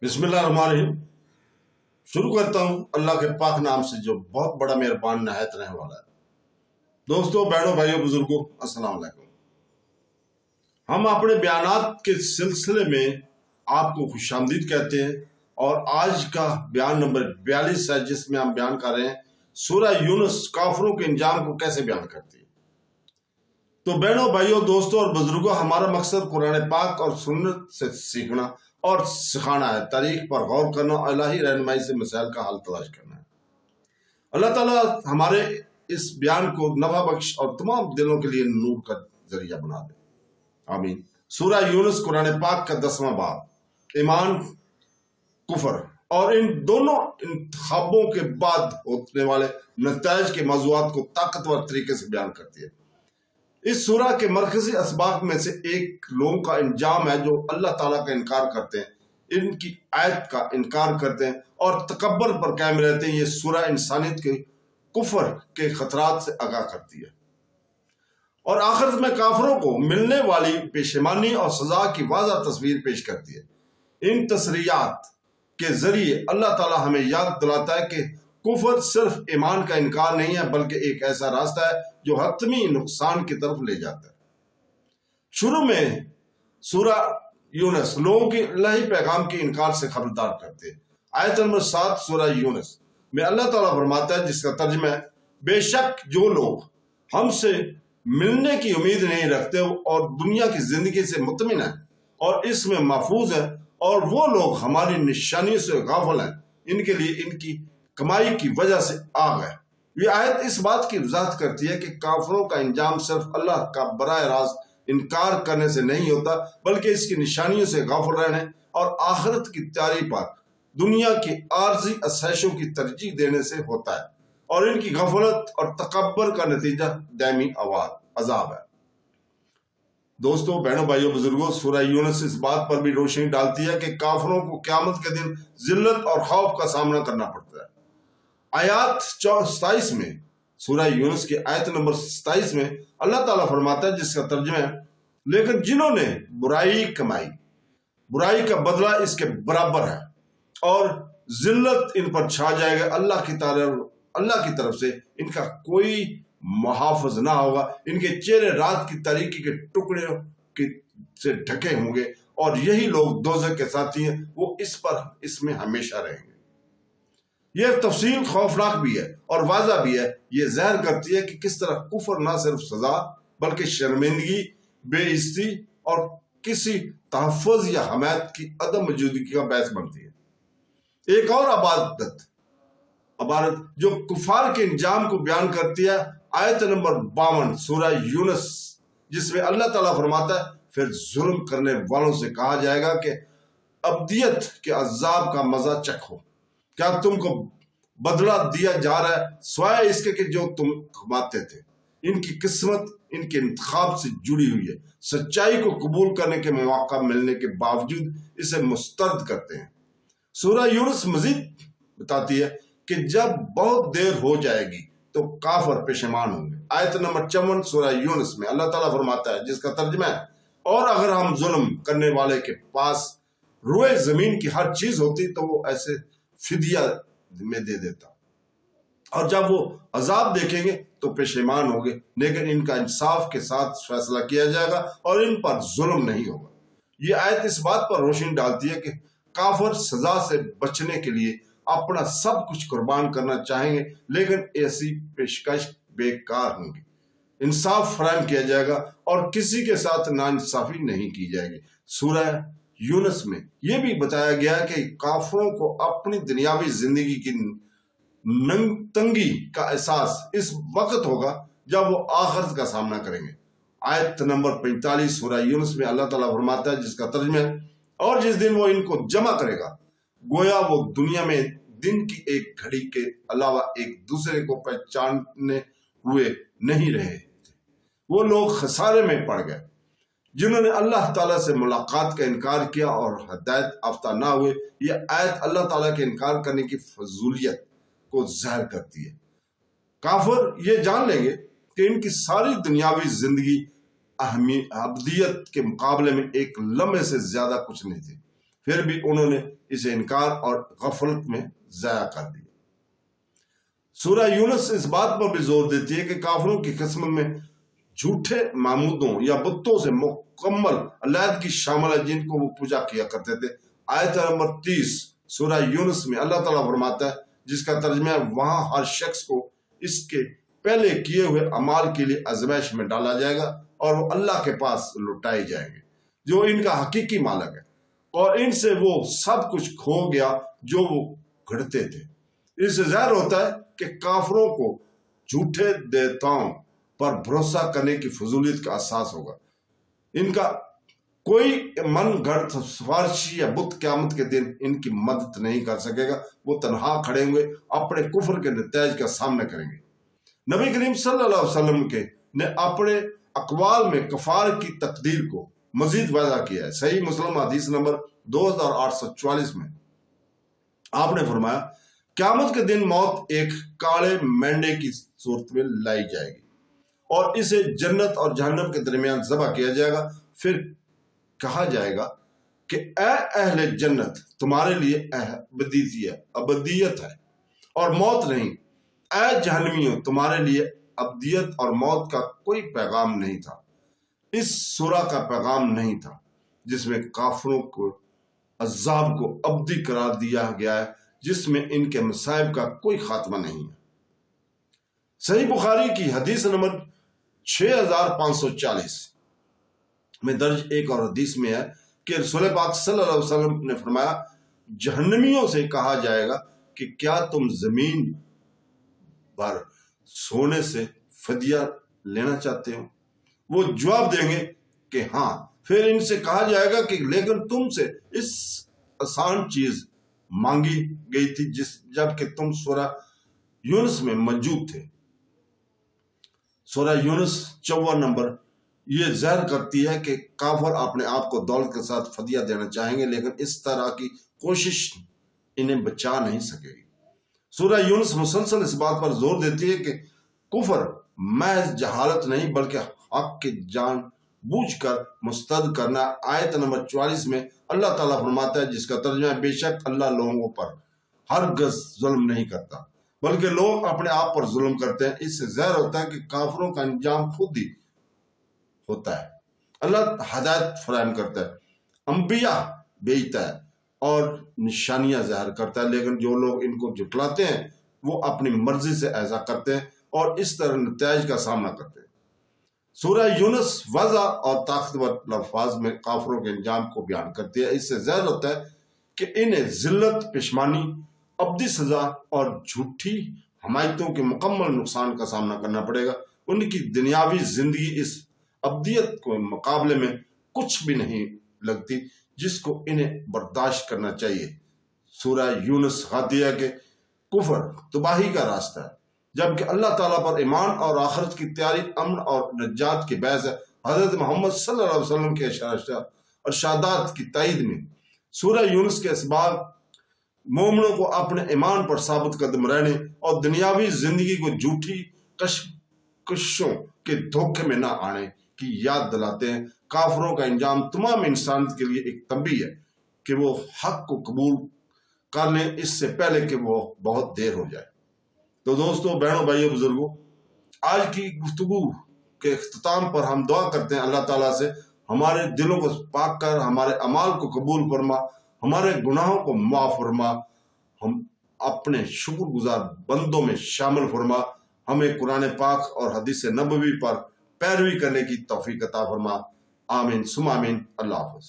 बिस्मिल्लाहिर्रहमानिर्रहीम। शुरू करता हूँ अल्लाह के पाक नाम से जो बहुत बड़ा मेहरबान नहायत रहने वाला है। दोस्तों, बहनों, भाइयों, बुजुर्गों, अस्सलाम वालेकुम। हम अपने बयानात के सिलसिले में आपको खुशामदीद कहते हैं और आज का बयान नंबर 42 है, जिसमें हम बयान कर रहे हैं सूरह यूनुस काफिरों के इंजाम को कैसे बयान करती है। तो बहनों, भाइयों, दोस्तों और बुजुर्गों, हमारा मकसद कुरान पाक और सुन्नत से सीखना और सिखाना है, तारीख पर गौर करना और इलाही रहनुमाई से मसाइल का हल तलाश करना है। अल्लाह ताला हमारे इस बयान को नफा बख्श और तमाम दिलों के लिए नूर का जरिया बना दे, आमीन। सूरह यूनुस कुरान पाक का 10वां बाब, ईमान कुफर और इन दोनों इंतखाबों के बाद होने वाले नताइज के मौज़ूआत को ताकतवर तरीके से बयान करती है। इस सूरह के मरकजी असबाब में से एक लोगों का इंजाम है जो अल्लाह ताला का इनकार करते हैं, इनकी आयत का इनकार करते हैं और तकब्बर पर कायम रहते हैं। ये सूरह इंसानियत के कुफर के खतरात से आगाह करती है और आखिरत में काफिरों को मिलने वाली पेशेमानी और सजा की वाज़ह तस्वीर पेश करती है। इन तसरियात के जरिए अल्लाह ताला हमें याद दिलाता है कि कुफर सिर्फ ईमान का इनकार नहीं है, बल्कि एक ऐसा रास्ता है जो हतमी नुकसान की तरफ ले जाता है। शुरू में सूरह यूनुस लोगों की इलाही पैगाम के इनकार से खबरदार करते हैं। आयत नंबर 7 सूरह यूनुस में अल्लाह ताला फरमाता है, जिसका तर्जुमा है, बेशक जो लोग हमसे मिलने की उम्मीद नहीं रखते और दुनिया की जिंदगी से मुतमिन है और इसमें महफूज है, और वो लोग हमारी निशानियों से गाफिल हैं, इनके लिए इनकी कमाई की वजह से आग है। ये आयत इस बात की वजाहत करती है कि काफिरों का इंजाम सिर्फ अल्लाह का बराह रास्त इनकार करने से नहीं होता, बल्कि इसकी निशानियों से गाफिल रहने और आखिरत की तैयारी पर दुनिया की आर्जी आसाइशों की तरजीह देने से होता है, और इनकी गफलत और तकब्बर का नतीजा दायमी अजाब है। दोस्तों, बहनों, भाइयों, बुजुर्गों, सूरह यूनुस इस बात पर भी रोशनी डालती है कि काफिरों को क़यामत के दिन जिल्लत और खौफ का सामना करना पड़ता है। आयत 27 में, सूरह यूनुस की आयत नंबर 27 में अल्लाह ताला फरमाता है, जिसका तर्जुमा है, लेकिन जिन्होंने बुराई कमाई, बुराई का बदला इसके बराबर है और जिल्लत इन पर छा जाएगा। अल्लाह की तरफ से इनका कोई मुहाफ़िज़ ना होगा। इनके चेहरे रात की तारीकी के टुकड़े से ढके होंगे और यही लोग दोज़ख के साथी हैं, वो इसमें हमेशा रहेंगे। यह तफसील खौफनाक भी है और वाज़ा भी है। ये ज़ाहिर करती है कि किस तरह कुफर ना सिर्फ सजा बल्कि शर्मिंदगी, बेइज्जती और किसी तहफ़्फ़ुज़ या हमायत की अदम मौजूदगी का बायस बनती है। एक और इबारत जो कुफार के इंजाम को बयान करती है, आयत नंबर 52 सूरह यूनुस, जिसमें अल्लाह ताला फरमाता है, फिर जुल्म करने वालों से कहा जाएगा कि अब्दियत के अज़ाब का मजा चखो। क्या तुमको बदला दिया जा रहा है स्वाय इसके कि जो तुम कमाते थे। इनकी किस्मत इनके इंतखाब से जुड़ी हुई है। सच्चाई को कबूल करने के मौका मिलने के बावजूद इसे मुस्तरद करते हैं। सूरह यूनुस मजीद बताती है कि जब बहुत देर हो जाएगी तो काफिर पेशेमान होंगे। आयत नंबर 54 सूरह यूनुस में अल्लाह ताला फरमाता है, जिसका तर्जुमा है, और अगर हम जुल्म करने वाले के पास रुए जमीन की हर चीज होती तो वो ऐसे फिदिया में दे देता, और जब वो अजाब देखेंगे तो पेशेमान होंगे, लेकिन इनका इंसाफ के साथ फैसला किया जाएगा और इन पर जुल्म नहीं होगा। ये आयत इस बात पर रोशनी डालती है कि काफिर सजा से बचने के लिए अपना सब कुछ कुर्बान करना चाहेंगे, लेकिन ऐसी पेशकश बेकार होंगी। इंसाफ फराहम किया जाएगा और किसी के साथ नाइंसाफी नहीं की जाएगी। सूरह यूनुस में यह भी बताया गया है कि काफिरों को अपनी दुनियावी जिंदगी की तंगी का एहसास इस वक्त होगा जब वो आखिरत का सामना करेंगे। आयत नंबर 45 सूरह यूनुस में अल्लाह ताला फरमाता है, जिसका तर्जुमा है, और जिस दिन वो इनको जमा करेगा गोया वो दुनिया में दिन की एक घड़ी के अलावा एक दूसरे को पहचानने हुए नहीं रहे थे। वो लोग खसारे में पड़ गए जिन्होंने अल्लाह ताला से मुलाकात का इनकार किया और हदायत याफ्ता ना हुए। यह आयत अल्लाह ताला के इनकार करने की फजूलियत को जाहिर करती है। काफिर ये जान लेंगे कि इनकी सारी दुनियावी जिंदगी अब्दियत के मुकाबले में एक लम्हे से ज्यादा कुछ नहीं थी। پھر بھی انہوں نے اسے انکار اور غفلت میں ضائع کر دیا۔ سورہ یونس اس بات پر بھی زور دیتی ہے کہ کافروں کی قسمت میں جھوٹے معبودوں یا بتوں سے مکمل علیحدگی شامل ہے جن کو وہ پوجا کیا کرتے تھے۔ آیت نمبر 30 سورہ یونس میں اللہ تعالیٰ فرماتا ہے، جس کا ترجمہ ہے وہاں ہر شخص کو اس کے پہلے کیے ہوئے اعمال کے لیے آزمائش میں ڈالا جائے گا اور وہ اللہ کے پاس لوٹائے جائیں گے جو ان کا حقیقی مالک ہے، اور ان سے وہ سب کچھ کھو گیا جو وہ گھڑتے تھے۔ اس سے ظاہر ہوتا ہے کہ کافروں کو جھوٹے دیوتاؤں پر بھروسہ کرنے کی فضولیت کا احساس ہوگا۔ ان کا کوئی من گھڑت سفارشی یا بت قیامت کے دن ان کی مدد نہیں کر سکے گا، وہ تنہا کھڑے ہوئے اپنے کفر کے نتائج کا سامنا کریں گے۔ نبی کریم صلی اللہ علیہ وسلم نے اپنے اقوال میں کفار کی تقدیر کو مزید واضح کیا ہے۔ صحیح مسلم حدیث نمبر 2844 میں آپ نے فرمایا، قیامت کے دن موت ایک کالے مینڈے کی صورت میں لائی جائے گی اور اسے جنت اور جہنم کے درمیان ذبح کیا جائے گا۔ پھر کہا جائے گا کہ اے اہل جنت، تمہارے لیے ابدیت ہے اور موت نہیں، اے جہنمیوں، تمہارے لیے ابدیت اور موت کا کوئی پیغام نہیں تھا۔ اس سورہ کا پیغام نہیں تھا جس میں کافروں کو عذاب کو ابدی قرار دیا گیا ہے، جس میں ان کے مصائب کا کوئی خاتمہ نہیں ہے۔ صحیح بخاری کی حدیث نمبر 6540 میں درج ایک اور حدیث میں ہے کہ رسول پاک صلی اللہ علیہ وسلم نے فرمایا، جہنمیوں سے کہا جائے گا کہ کیا تم زمین پر سونے سے فدیہ لینا چاہتے ہو؟ وہ جواب دیں گے کہ ہاں۔ پھر ان سے کہا جائے گا کہ لیکن تم سے اس آسان چیز مانگی گئی تھی جب کہ تم سورہ یونس میں موجود تھے۔ سورہ یونس 54 نمبر یہ ظاہر کرتی ہے کہ کافر اپنے آپ کو دولت کے ساتھ فدیہ دینا چاہیں گے، لیکن اس طرح کی کوشش انہیں بچا نہیں سکے گی۔ سورہ یونس مسلسل اس بات پر زور دیتی ہے کہ کفر محض جہالت نہیں بلکہ حق کی جان بوجھ کر مسترد کرنا۔ آیت نمبر 44 میں اللہ تعالیٰ فرماتا ہے، جس کا ترجمہ ہے، بے شک اللہ لوگوں پر ہرگز ظلم نہیں کرتا بلکہ لوگ اپنے آپ پر ظلم کرتے ہیں۔ اس سے ظاہر ہوتا ہے کہ کافروں کا انجام خود ہی ہوتا ہے۔ اللہ ہدایت فراہم کرتا ہے، انبیاء بھیجتا ہے اور نشانیاں ظاہر کرتا ہے، لیکن جو لوگ ان کو جھٹلاتے ہیں وہ اپنی مرضی سے ایسا کرتے ہیں اور اس طرح نتائج کا سامنا کرتے ہیں۔ سورہ یونس واضح اور طاقتور الفاظ میں کافروں کے انجام کو بیان کرتی ہے۔ اس سے ظاہر ہوتا ہے کہ انہیں ذلت، پشمانی، ابدی سزا اور جھوٹی حمایتوں کے مکمل نقصان کا سامنا کرنا پڑے گا۔ ان کی دنیاوی زندگی اس ابدیت کے مقابلے میں کچھ بھی نہیں لگتی جس کو انہیں برداشت کرنا چاہیے۔ سورہ یونس خاطیہ کے کفر تباہی کا راستہ ہے، جبکہ اللہ تعالیٰ پر ایمان اور آخرت کی تیاری امن اور نجات کی باعث ہے۔ حضرت محمد صلی اللہ علیہ وسلم کے ارشادات کی تائید میں سورہ یونس کے اسباب مومنوں کو اپنے ایمان پر ثابت قدم رہنے اور دنیاوی زندگی کو جھوٹی کشمکشوں کے دھوکے میں نہ آنے کی یاد دلاتے ہیں۔ کافروں کا انجام تمام انسانیت کے لیے ایک تنبیہ ہے کہ وہ حق کو قبول کر لیں اس سے پہلے کہ وہ بہت دیر ہو جائے۔ تو دوستو، بہنوں، بھائیوں، بزرگوں، آج کی گفتگو کے اختتام پر ہم دعا کرتے ہیں اللہ تعالیٰ سے ہمارے دلوں کو پاک کر، ہمارے اعمال کو قبول فرما، ہمارے گناہوں کو معاف فرما، ہم اپنے شکر گزار بندوں میں شامل فرما، ہمیں قرآن پاک اور حدیث نبوی پر پیروی کرنے کی توفیق عطا فرما۔ آمین ثم آمین۔ اللہ حافظ۔